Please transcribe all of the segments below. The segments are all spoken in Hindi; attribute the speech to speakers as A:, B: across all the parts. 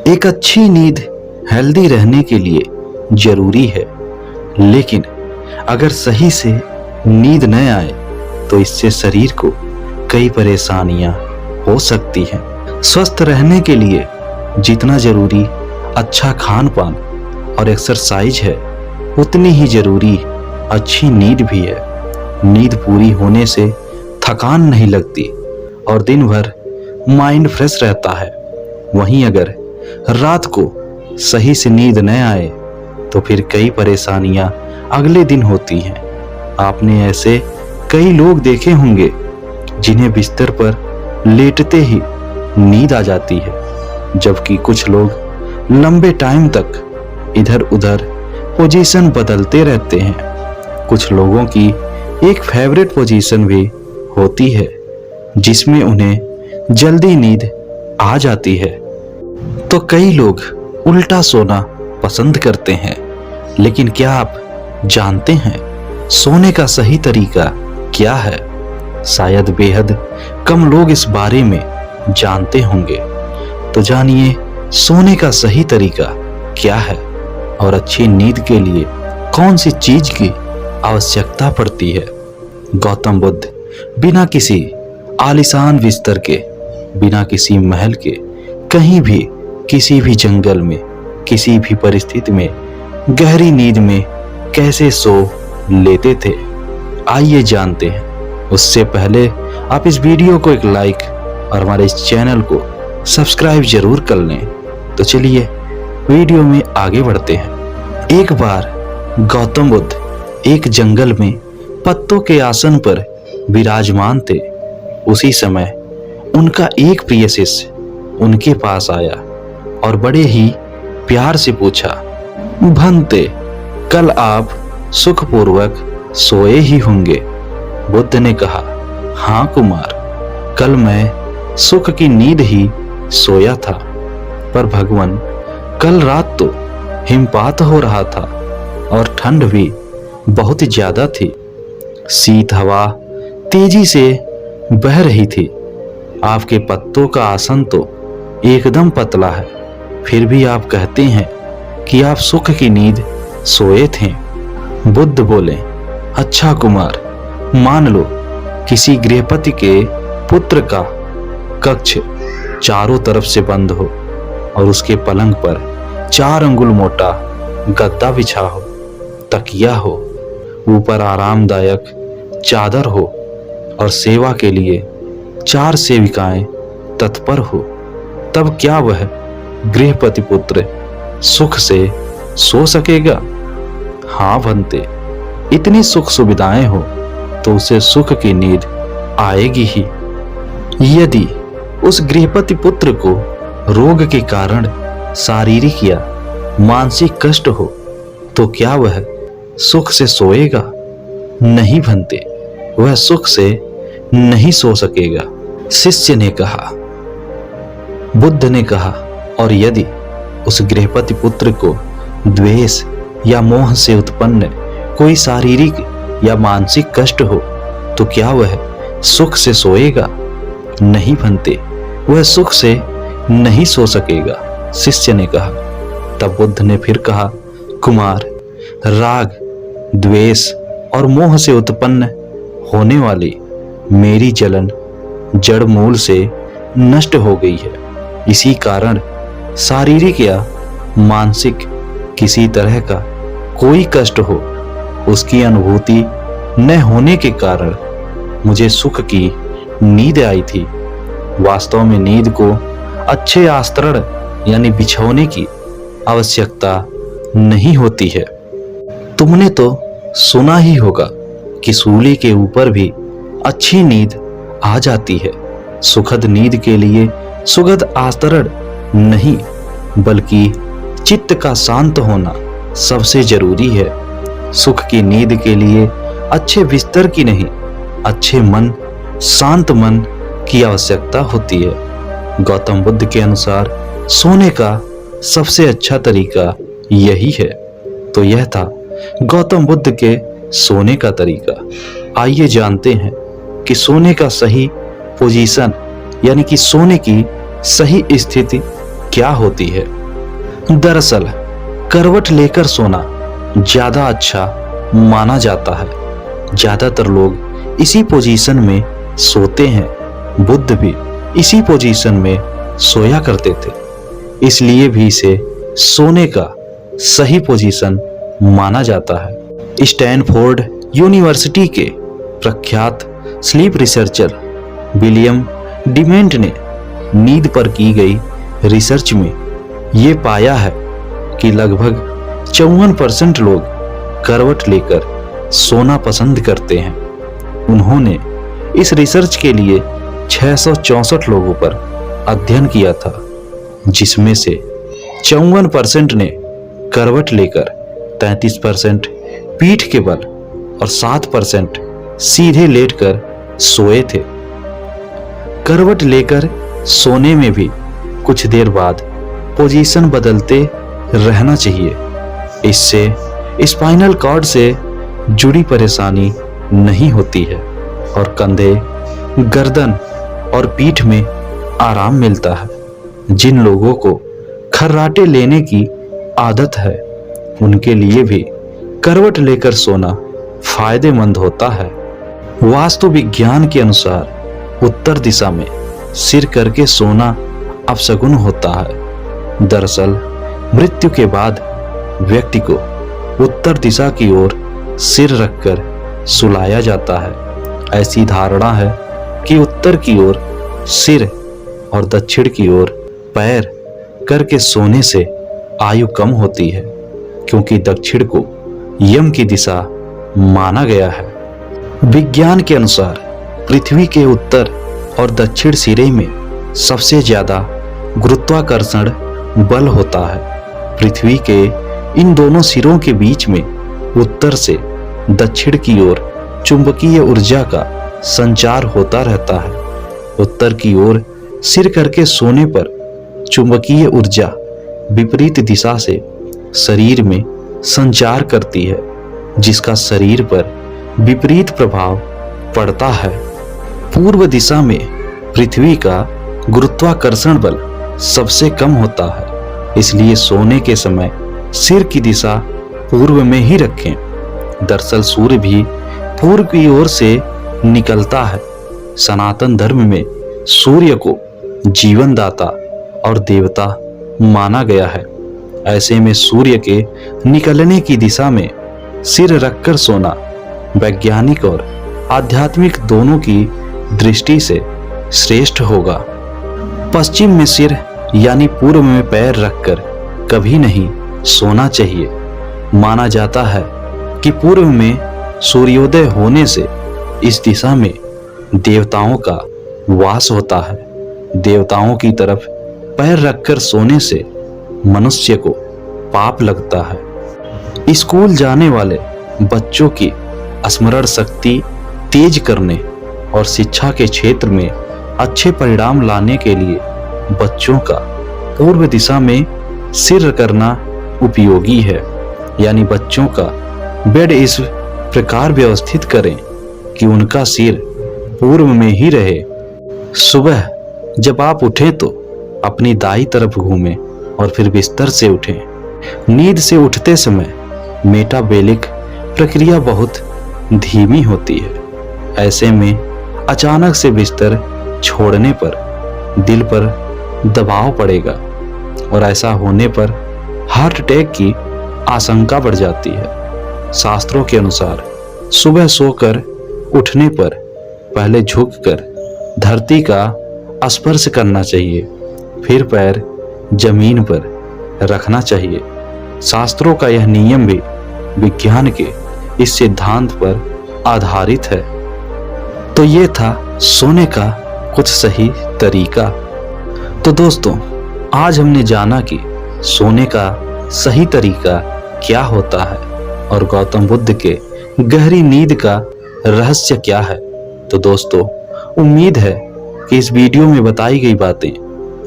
A: एक अच्छी नींद हेल्दी रहने के लिए जरूरी है, लेकिन अगर सही से नींद न आए तो इससे शरीर को कई परेशानियां हो सकती हैं। स्वस्थ रहने के लिए जितना जरूरी अच्छा खान पान और एक्सरसाइज है, उतनी ही जरूरी अच्छी नींद भी है। नींद पूरी होने से थकान नहीं लगती और दिन भर माइंड फ्रेश रहता है। वहीं अगर रात को सही से नींद न आए तो फिर कई परेशानियां अगले दिन होती हैं। आपने ऐसे कई लोग देखे होंगे जिन्हें बिस्तर पर लेटते ही नींद आ जाती है, जबकि कुछ लोग लंबे टाइम तक इधर उधर पोजीशन बदलते रहते हैं। कुछ लोगों की एक फेवरेट पोजीशन भी होती है जिसमें उन्हें जल्दी नींद आ जाती है। तो कई लोग उल्टा सोना पसंद करते हैं, लेकिन क्या आप जानते हैं सोने का सही तरीका क्या है? शायद बेहद कम लोग इस बारे में जानते होंगे। तो जानिए सोने का सही तरीका क्या है और अच्छी नींद के लिए कौन सी चीज की आवश्यकता पड़ती है। गौतम बुद्ध बिना किसी आलीशान बिस्तर के, बिना किसी महल के, कहीं भी किसी भी जंगल में, किसी भी परिस्थिति में गहरी नींद में कैसे सो लेते थे, आइए जानते हैं। उससे पहले आप इस वीडियो को एक लाइक और हमारे इस चैनल को सब्सक्राइब जरूर कर लें। तो चलिए वीडियो में आगे बढ़ते हैं। एक बार गौतम बुद्ध एक जंगल में पत्तों के आसन पर विराजमान थे। उसी समय उनका एक प्रिय शिष्य उनके पास आया और बड़े ही प्यार से पूछा, भंते, कल आप सुखपूर्वक सोए ही होंगे। बुद्ध ने कहा, हाँ कुमार, कल मैं सुख की नींद ही सोया था, पर भगवान कल रात तो हिमपात हो रहा था और ठंड भी बहुत ज्यादा थी। शीत हवा तेजी से बह रही थी। आपके पत्तों का आसन तो एकदम पतला है, फिर भी आप कहते हैं कि आप सुख की नींद सोए थे। बुद्ध बोले, अच्छा कुमार, मान लो किसी गृहपति के पुत्र का कक्ष चारों तरफ से बंद हो और उसके पलंग पर 4 अंगुल मोटा गद्दा बिछा हो, तकिया हो, ऊपर आरामदायक चादर हो और सेवा के लिए 4 सेविकाएं तत्पर हो, तब क्या वह गृहपति पुत्र सुख से सो सकेगा? हाँ भंते, इतनी सुख सुविधाएं हो तो उसे सुख की नींद आएगी ही। यदि उस गृहपति पुत्र को रोग के कारण शारीरिक या मानसिक कष्ट हो तो क्या वह सुख से सोएगा? नहीं भंते, वह सुख से नहीं सो सकेगा। शिष्य ने कहा। बुद्ध ने कहा, और यदि उस गृहपति पुत्र को द्वेष या मोह से उत्पन्न कोई शारीरिक या मानसिक कष्ट हो तो क्या वह सुख से सोएगा? नहीं भंते, वह सुख से नहीं सो सकेगा। शिष्य ने कहा। तब बुद्ध ने फिर कहा, कुमार, राग, द्वेष और मोह से उत्पन्न होने वाली मेरी जलन जड़ मूल से नष्ट हो गई है। इसी कारण शारीरिक या मानसिक किसी तरह का कोई कष्ट हो, उसकी अनुभूति न होने के कारण मुझे सुख की नींद आई थी। वास्तव में नींद को अच्छे आस्तरण यानी बिछौने की आवश्यकता नहीं होती है। तुमने तो सुना ही होगा कि सूली के ऊपर भी अच्छी नींद आ जाती है। सुखद नींद के लिए सुखद आस्तरण नहीं, बल्कि चित्त का शांत होना सबसे जरूरी है। सुख की नींद के लिए अच्छे बिस्तर की नहीं, अच्छे मन, शांत मन की आवश्यकता होती है। गौतम बुद्ध के अनुसार सोने का सबसे अच्छा तरीका यही है। तो यह था गौतम बुद्ध के सोने का तरीका। आइए जानते हैं कि सोने का सही पोजीशन यानी कि सोने की सही स्थिति क्या होती है। दरअसल करवट लेकर सोना ज्यादा अच्छा माना जाता है। ज्यादातर लोग इसी पोजीशन में सोते हैं। बुद्ध भी इसी पोजीशन में सोया करते थे, इसलिए भी इसे सोने का सही पोजीशन माना जाता है। स्टैनफोर्ड यूनिवर्सिटी के प्रख्यात स्लीप रिसर्चर विलियम डिमेंट ने नींद पर की गई रिसर्च में ये पाया है कि लगभग 54% लोग करवट लेकर सोना पसंद करते हैं। उन्होंने इस रिसर्च के लिए 664 लोगों पर अध्ययन किया था, जिसमें से 54% ने करवट लेकर, 33% पीठ के बल और 7% सीधे लेटकर सोए थे। करवट लेकर सोने में भी कुछ देर बाद पोजीशन बदलते रहना चाहिए। इससे स्पाइनल कॉर्ड से जुड़ी परेशानी नहीं होती है और कंधे, गर्दन और पीठ में आराम मिलता है। जिन लोगों को खर्राटे लेने की आदत है, उनके लिए भी करवट लेकर सोना फायदेमंद होता है। वास्तु विज्ञान के अनुसार उत्तर दिशा में सिर करके सोना अपशगुन होता है। दरअसल मृत्यु के बाद व्यक्ति को उत्तर दिशा की ओर सिर रखकर सुलाया जाता है। ऐसी धारणा है कि उत्तर की ओर सिर और दक्षिण की ओर पैर करके सोने से आयु कम होती है, क्योंकि दक्षिण को यम की दिशा माना गया है। विज्ञान के अनुसार पृथ्वी के उत्तर और दक्षिण सिरे में सबसे ज्यादा गुरुत्वाकर्षण बल होता है। पृथ्वी के इन दोनों सिरों के बीच में उत्तर से दक्षिण की ओर चुंबकीय ऊर्जा का संचार होता रहता है। उत्तर की ओर सिर करके सोने पर चुंबकीय ऊर्जा विपरीत दिशा से शरीर में संचार करती है, जिसका शरीर पर विपरीत प्रभाव पड़ता है। पूर्व दिशा में पृथ्वी का गुरुत्वाकर्षण बल सबसे कम होता है, इसलिए सोने के समय सिर की दिशा पूर्व में ही रखें। दरअसल सूर्य भी पूर्व की ओर से निकलता है। सनातन धर्म में सूर्य को जीवनदाता और देवता माना गया है। ऐसे में सूर्य के निकलने की दिशा में सिर रखकर सोना वैज्ञानिक और आध्यात्मिक दोनों की दृष्टि से श्रेष्ठ होगा। पश्चिम में सिर यानी पूर्व में पैर रखकर कभी नहीं सोना चाहिए। माना जाता है कि पूर्व में सूर्योदय होने से इस दिशा में देवताओं का वास होता है। देवताओं की तरफ पैर रखकर सोने से मनुष्य को पाप लगता है। स्कूल जाने वाले बच्चों की स्मरण शक्ति तेज करने और शिक्षा के क्षेत्र में अच्छे परिणाम लाने के लिए बच्चों का पूर्व दिशा में सिर करना उपयोगी है। यानी बच्चों का बेड इस प्रकार व्यवस्थित करें कि उनका सिर पूर्व में ही रहे। सुबह जब आप उठें तो अपनी दाईं तरफ घूमें और फिर बिस्तर से उठें। नींद से उठते समय मेटाबॉलिक प्रक्रिया बहुत धीमी होती है। ऐसे में अचानक से बिस्तर छोड़ने पर दिल पर दबाव पड़ेगा और ऐसा होने पर हार्ट अटैक की आशंका बढ़ जाती है। शास्त्रों के अनुसार सुबह सोकर उठने पर पहले झुककर धरती का स्पर्श करना चाहिए, फिर पैर जमीन पर रखना चाहिए। शास्त्रों का यह नियम भी विज्ञान के इस सिद्धांत पर आधारित है। तो ये था सोने का कुछ सही तरीका। तो दोस्तों, आज हमने जाना कि सोने का सही तरीका क्या होता है और गौतम बुद्ध के गहरी नींद का रहस्य क्या है। तो दोस्तों, उम्मीद है कि इस वीडियो में बताई गई बातें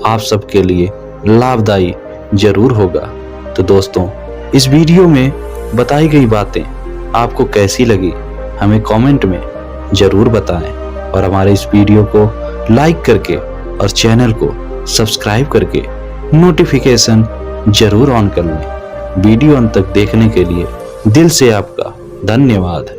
A: आप सबके लिए लाभदायी जरूर होगा। तो दोस्तों, इस वीडियो में बताई गई बातें आपको कैसी लगी हमें कमेंट में जरूर बताएं और हमारे इस वीडियो को लाइक करके और चैनल को सब्सक्राइब करके नोटिफिकेशन जरूर ऑन कर लें। वीडियो अंत तक देखने के लिए दिल से आपका धन्यवाद।